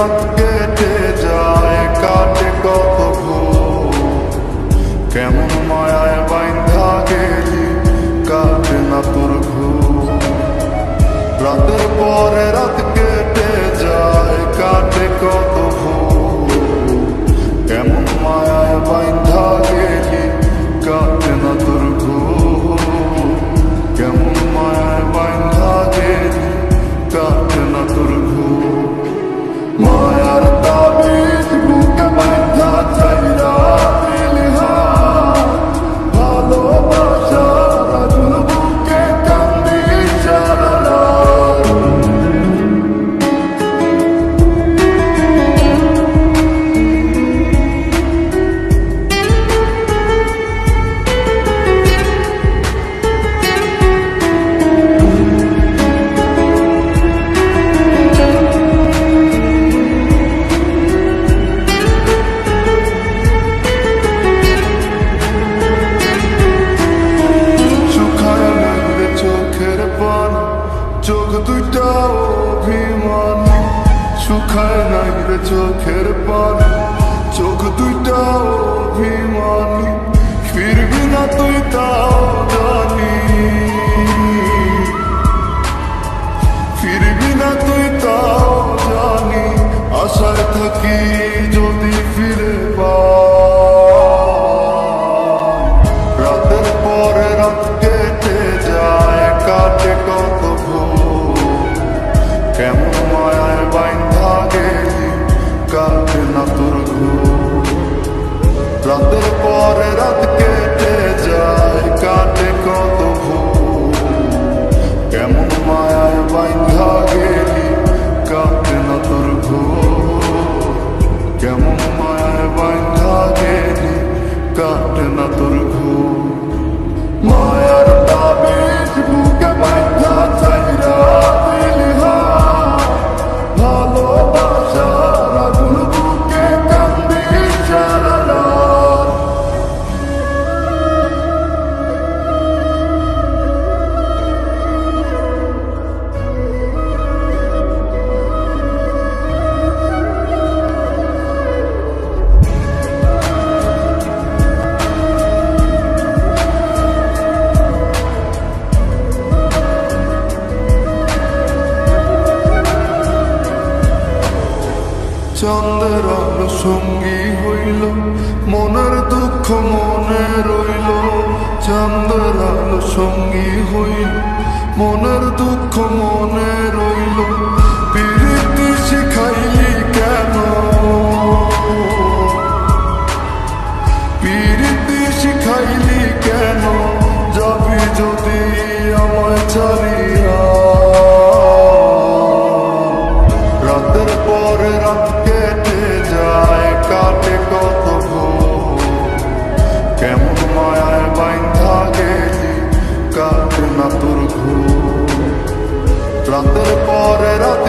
রাত কেটে যায়, কাটে কত ভোর। কেমন মায়ায় বাইন্ধা গেলি, কাটে না তোর ঘুম। রাতের পরে রাত কেটে যায়, কাটে কত ভোর। কেমন মায়ায় বাইন্ধা গেলি, কাটে না তোর ঘুম। কেমন মায়ায় বাইন্ধা গেলি, কাটে না তোর ঘুম। মায়ার তাবিজ বুকে বাইন্ধা চাইরা দিলি হাত, ভালোবাসার আগুন বুকে কান্দি সারা রাত। চোখ দুইটা অভিমানী, শুকায় নাই রে চোখের পানি। চোখ দুইটা অভিমানী, ফিরবি না তুই তাও জানি। ফিরবি না তুই তাও জানি, আশায় থাকি যদি ফিরে পাই। রাতের পরে রাত কেটে যায়, কাটে কত ভোর। কেমন মায়ায় বাইন্ধা গেলি, কাটে না তোর ঘুম। রাতের পরে রাত কেটে যায়, কাটে কত ভোর। কেমন মায়ায় বাইন্ধা গেলি, কাটে না তোর ঘুম। কেমন মায়ায় বাইন্ধা গেলি, কাটে না তোর ঘুম। মায়ার তাবিজ বুকে বাইন্ধা চাইরা দিলি হাত, ভালোবাসার আগুন বুকে কান্দি সারা রাত। চাঁদের আলো সঙ্গী হইল, মনের দুঃখ মনে রইল। চাঁদের আলো সঙ্গী হইল, মনের দুঃখ মনে রইল। প্রীতি শিখাইলি কেন, প্রীতি শিখাইলি কেন, যাবি যদি আমায় ছাড়িয়া। রাতের পরে রাত কেটে যায়, কাটে কত ভোর। কেমন মায়ায় বাইন্ধা গেলি, কাটে না তোর ঘুম। রাতের পরে রাত